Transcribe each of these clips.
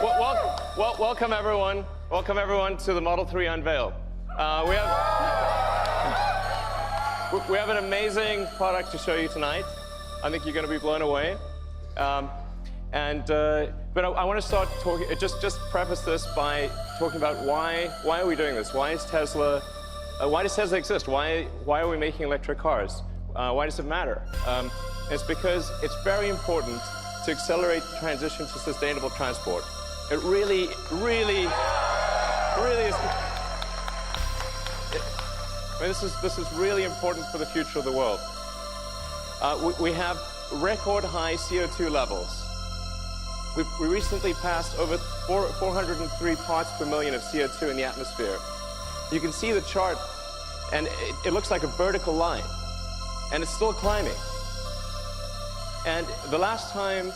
Welcome everyone. Welcome everyone to the Model 3 Unveil. We have an amazing product to show you tonight. I think you're going to be blown away. But I want to start talking. Just preface this by talking about why are we doing this? Why does Tesla exist? Why are we making electric cars? Why does it matter? It's because it's very important to accelerate the transition to sustainable transport. It really is. This is really important for the future of the world. We have record high CO2 levels. We recently passed over 403 parts per million of CO2 in the atmosphere. You can see the chart, and it looks like a vertical line, and it's still climbing. And the last time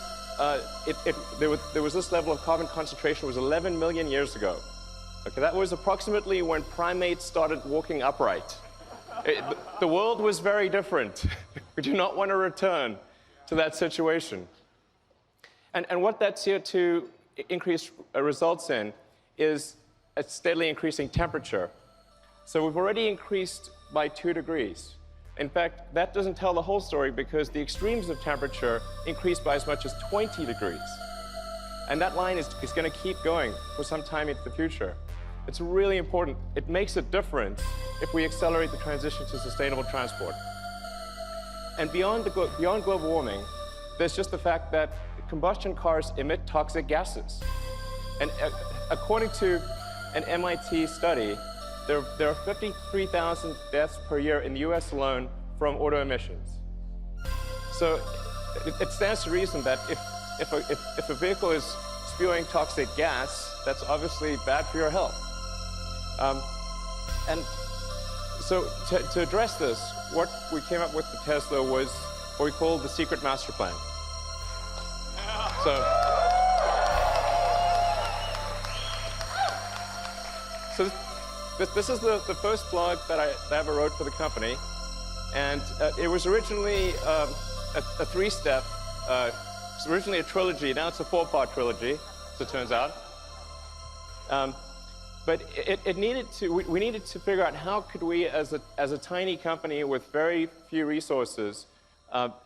there was this level of carbon concentration was 11 million years ago. Okay, that was approximately when primates started walking upright. The world was very different. We do not want to return to that situation. And what that CO2 increase results in is a steadily increasing temperature. So we've already increased by 2 degrees. In fact, that doesn't tell the whole story because the extremes of temperature increased by as much as 20 degrees. And that line is going to keep going for some time into the future. It's really important. It makes a difference if we accelerate the transition to sustainable transport. And beyond global warming, there's just the fact that combustion cars emit toxic gases. And according to an MIT study, there are 53,000 deaths per year in the US alone from auto emissions. So it stands to reason that if a vehicle is spewing toxic gas, that's obviously bad for your health. And so to address this, what we came up with at Tesla was what we call the secret master plan. So this is the first blog that I ever wrote for the company, and it was originally a 3-step. It was originally a trilogy. Now it's a 4-part trilogy, as it turns out. But we needed to figure out how could we, as a tiny company with very few resources,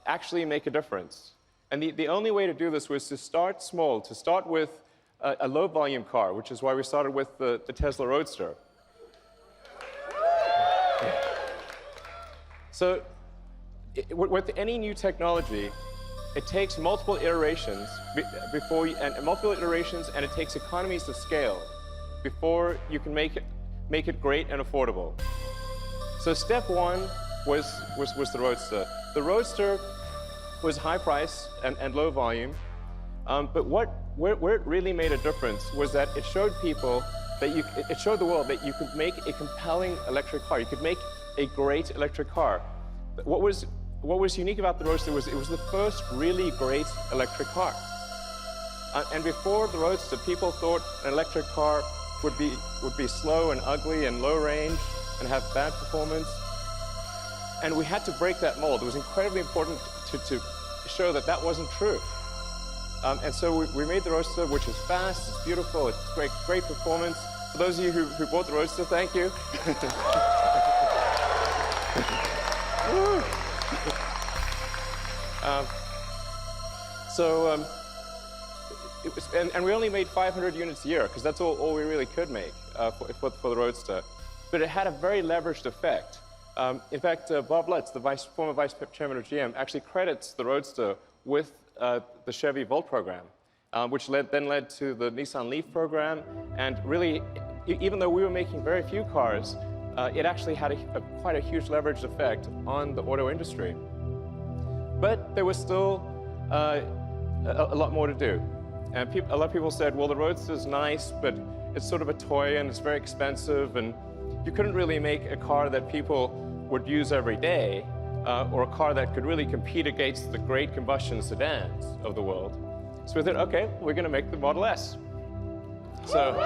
actually make a difference. And the only way to do this was to start small, to start with a low-volume car, which is why we started with the Tesla Roadster. So with any new technology, it takes multiple iterations and it takes economies of scale before you can make it great and affordable. So step 1 was the Roadster. The Roadster was high price and low volume, but where it really made a difference was that it showed people that it showed the world that you could make a compelling electric car. You could make a great electric car. What was unique about the Roadster was it was the first really great electric car. And before the Roadster, people thought an electric car would be slow and ugly and low range and have bad performance. And we had to break that mold. It was incredibly important to show that that wasn't true. And so we made the Roadster, which is fast, it's beautiful, it's great performance. For those of you who bought the Roadster, thank you. And we only made 500 units a year because that's all we really could make for the Roadster. But it had a very leveraged effect. In fact, Bob Lutz, the former vice chairman of GM, actually credits the Roadster with the Chevy Volt program, which then led to the Nissan Leaf program. And really, even though we were making very few cars, it actually had quite a huge leveraged effect on the auto industry. But there was still a lot more to do. And a lot of people said, well, the Roadster's nice, but it's sort of a toy and it's very expensive, and you couldn't really make a car that people would use every day, or a car that could really compete against the great combustion sedans of the world. So we thought, okay, we're going to make the Model S. So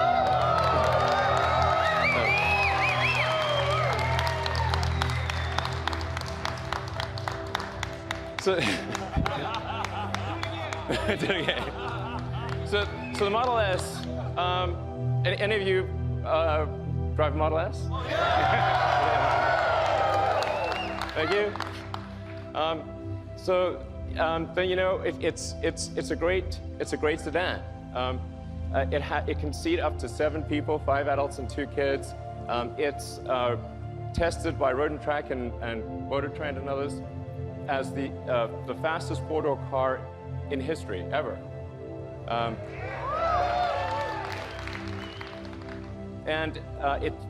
So So the Model S, any of you drive a Model S? Thank you. Then you know it's a great sedan. It can seat up to 7 people, 5 adults and 2 kids. It's tested by Road and Track and Motor Trend and others as the fastest 4-door car in history ever.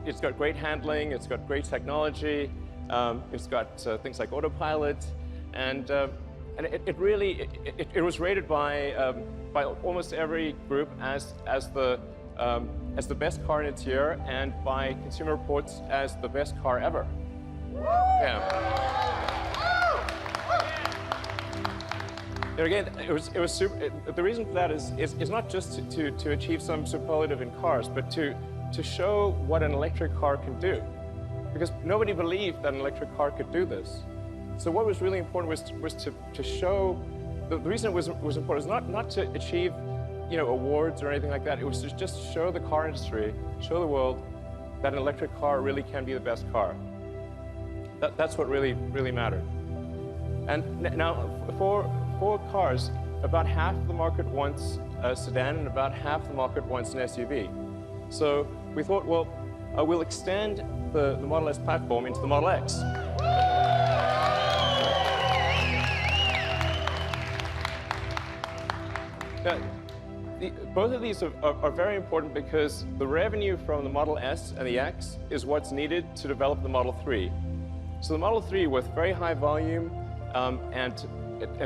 It's got great handling. It's got great technology. It's got things like autopilot, and it was rated by almost every group as the best car in its year, and by Consumer Reports as the best car ever. Yeah. And again, the reason for that is not just to achieve some superlative in cars, but to show what an electric car can do. Because nobody believed that an electric car could do this. So what was really important was to show, the reason it was important was not to achieve, you know, awards or anything like that. It was to just show the car industry, show the world that an electric car really can be the best car. That's what really mattered. And now for cars, about half the market wants a sedan and about half the market wants an SUV. So we thought, well, we'll extend the Model S platform into the Model X. Now, both of these are very important because the revenue from the Model S and the X is what's needed to develop the Model 3. So the Model 3, with very high volume and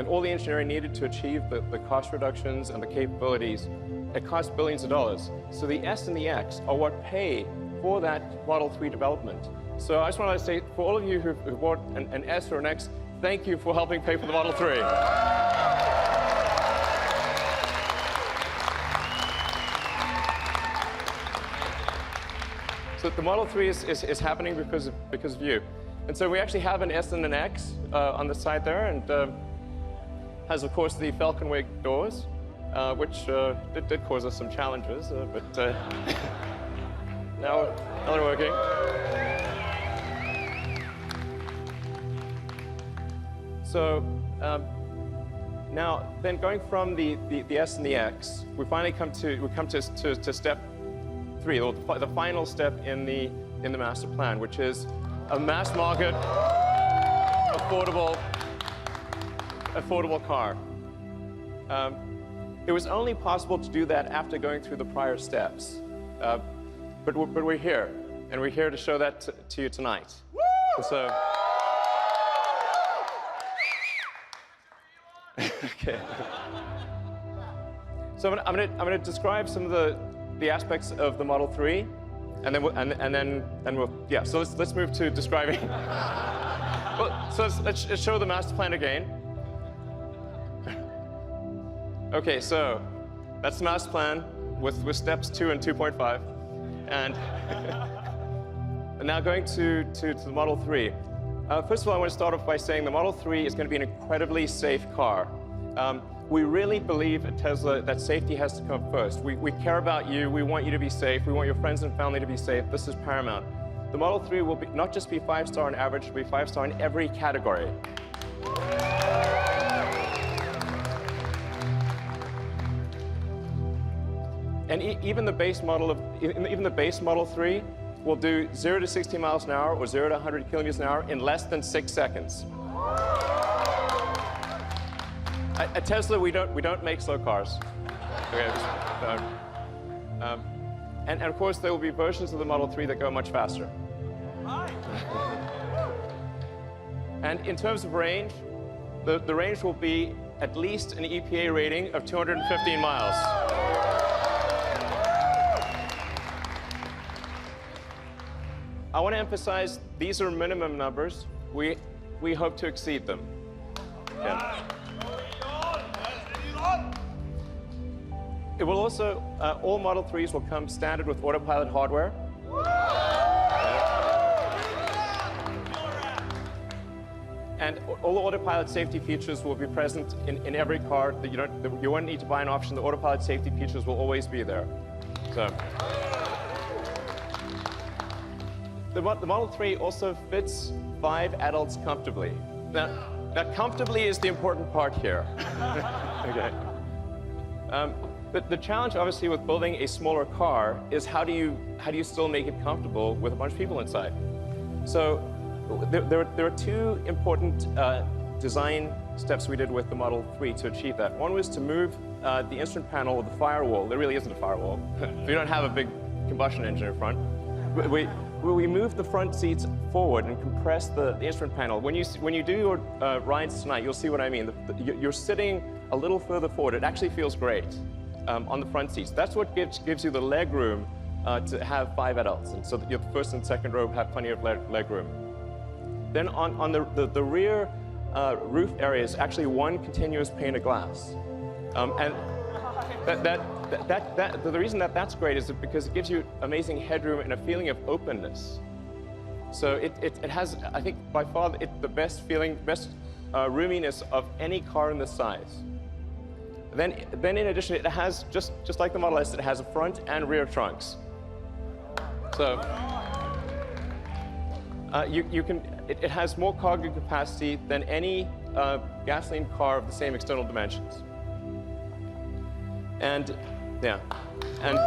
all the engineering needed to achieve the cost reductions and the capabilities, it costs billions of dollars. So the S and the X are what pay for that Model 3 development. So I just want to say, for all of you who bought an S or an X, thank you for helping pay for the Model 3. So the Model 3 is happening because of you. And so we actually have an S and an X on the side there, and has, of course, the Falcon Wing doors, which did cause us some challenges, but now they're working. So now, then going from the S and the X, we finally come to step 3, or the final step in the master plan, which is a mass market, affordable car. It was only possible to do that after going through the prior steps. But we're here, and we're here to show that to you tonight. So, okay. So I'm going to describe some of the aspects of the Model 3, and then we'll yeah. So let's move to describing. Well, so let's show the master plan again. Okay, so that's the master plan with steps 2 and 2.5, and now going to the Model 3. First of all, I want to start off by saying the Model 3 is going to be an incredibly safe car. We really believe at Tesla that safety has to come first. We care about you. We want you to be safe. We want your friends and family to be safe. This is paramount. The Model 3 will not just be 5-star on average, it'll be 5-star in every category. And even the base Model 3 will do 0 to 60 miles an hour or 0 to 100 kilometers an hour in less than 6 seconds. At Tesla, we don't make slow cars. Okay, and of course, there will be versions of the Model 3 that go much faster. And in terms of range, the range will be at least an EPA rating of 215 miles. I want to emphasize these are minimum numbers. We hope to exceed them. Yeah. It will also, all Model 3s will come standard with autopilot hardware. And all the autopilot safety features will be present in every car. That you won't need to buy an option. The autopilot safety features will always be there. So the Model 3 also fits 5 adults comfortably. Now comfortably is the important part here. Okay. The challenge, obviously, with building a smaller car is how do you still make it comfortable with a bunch of people inside? So there are 2 important design steps we did with the Model 3 to achieve that. One was to move the instrument panel with the firewall. There really isn't a firewall. We don't have a big combustion engine in front. We moved the front seats forward and compressed the instrument panel. When you do your rides tonight, you'll see what I mean. You're sitting a little further forward. It actually feels great on the front seats. That's what gives you the leg room to have 5 adults, and so that your first and second row have plenty of leg room. Then on the rear roof area is actually one continuous pane of glass, and the reason that's great is because it gives you amazing headroom and a feeling of openness. So it has, I think, by far the best roominess of any car in this size. Then in addition, it has, just like the Model S, it has a front and rear trunks. So it has more cargo capacity than any gasoline car of the same external dimensions. And yeah, and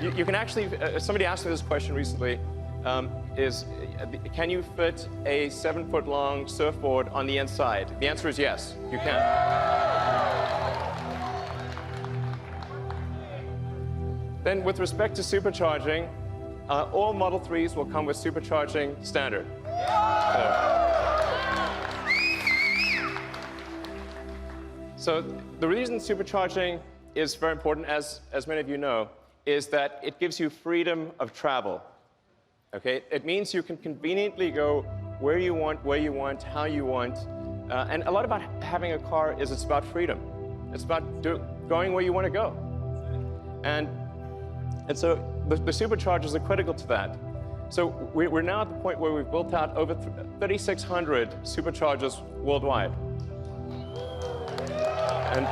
you can actually, somebody asked me this question recently, can you fit a 7-foot-long surfboard on the inside? The answer is yes, you can. Then with respect to supercharging, all Model 3s will come with supercharging standard. So the reason supercharging is very important, as many of you know, is that it gives you freedom of travel. Okay? It means you can conveniently go where you want, how you want. And a lot about having a car is it's about freedom. It's about going where you want to go. And so the superchargers are critical to that. So we're now at the point where we've built out over 3,600 superchargers worldwide. And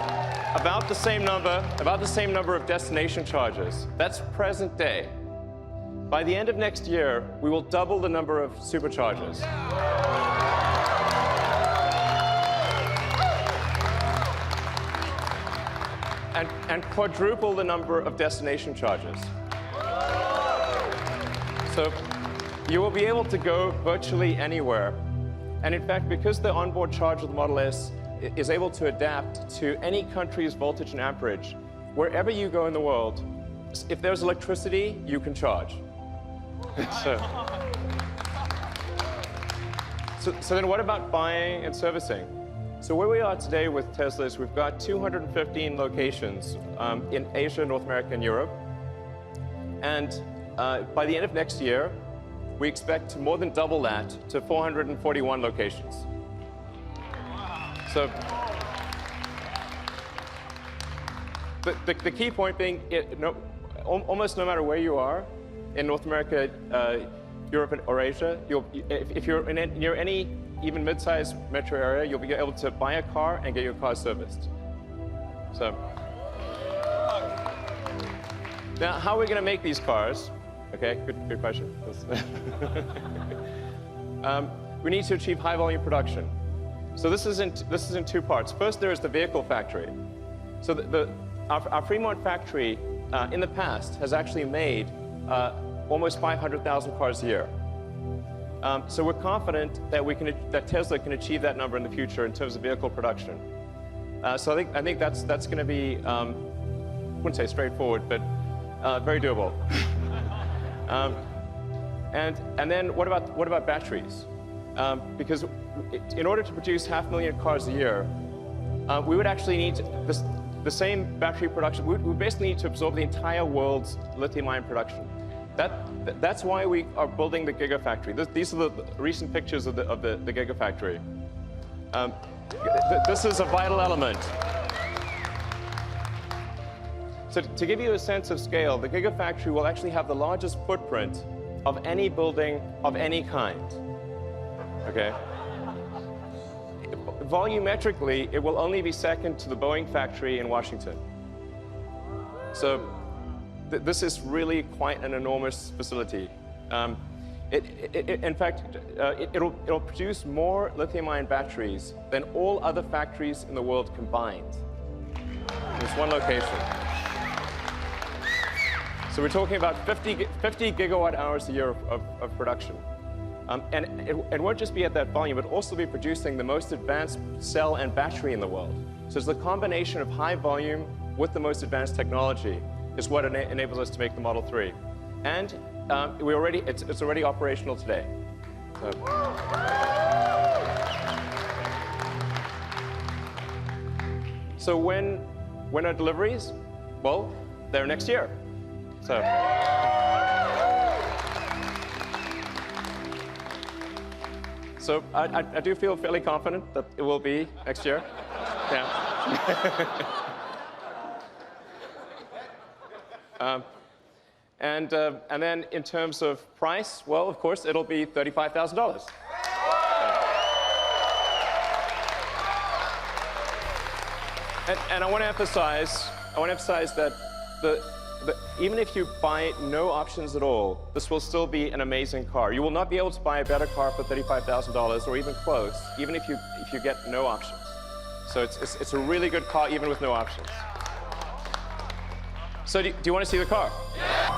about the same number of destination chargers. That's present day. By the end of next year, we will double the number of superchargers. And quadruple the number of destination chargers. So you will be able to go virtually anywhere. And in fact, because the onboard charger of the Model S is able to adapt to any country's voltage and amperage, wherever you go in the world, if there's electricity, you can charge. So then what about buying and servicing? So where we are today with Tesla is we've got 215 locations in Asia, North America, and Europe. And by the end of next year, we expect to more than double that to 441 locations. So the key point being, almost no matter where you are, in North America, Europe, or Asia, if you're near any even mid-sized metro area, you'll be able to buy a car and get your car serviced. So now, how are we going to make these cars? Okay, good question. We need to achieve high-volume production. So this is in 2 parts. First, there is the vehicle factory. So our Fremont factory in the past has actually made almost 500,000 cars a year. So we're confident that Tesla can achieve that number in the future in terms of vehicle production. So I think that's going to be, I wouldn't say straightforward, but very doable. And then what about batteries? Because in order to produce 500,000 cars a year, we would actually need the same battery production. We basically need to absorb the entire world's lithium-ion production. That's why we are building the Gigafactory. These are the recent pictures of the Gigafactory. This is a vital element. So to give you a sense of scale, the Gigafactory will actually have the largest footprint of any building of any kind. okay? Volumetrically, it will only be second to the Boeing factory in Washington. So this is really quite an enormous facility. In fact, it'll produce more lithium-ion batteries than all other factories in the world combined. It's one location. So we're talking about 50 gigawatt hours a year of production. And it won't just be at that volume, but also be producing the most advanced cell and battery in the world. So it's the combination of high volume with the most advanced technology is what enables us to make the Model 3. And it's already operational today. So when are deliveries? Well, they're next year. So I do feel fairly confident that it will be next year. Yeah. And then in terms of price, well, of course, it'll be $35,000. And I want to emphasize that even if you buy no options at all, this will still be an amazing car. You will not be able to buy a better car for $35,000 or even close, even if you get no options. So it's a really good car even with no options. So do you want to see the car? Yeah.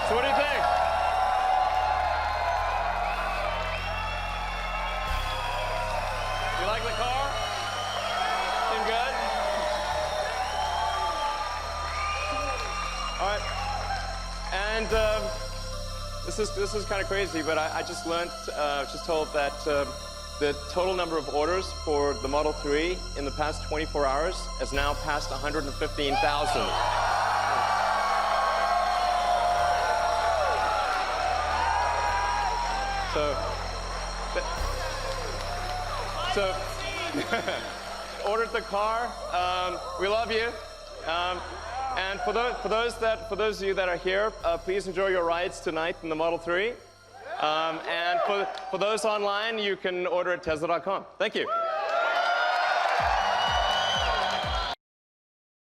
So what do you think? You like the car? Seem good? All right. And this is kind of crazy, but I just learned, just told that the total number of orders for the Model 3 in the past 24 hours has now passed 115,000. So ordered the car. We love you. And for those of you that are here, please enjoy your rides tonight in the Model 3. And for those online, you can order at Tesla.com. Thank you.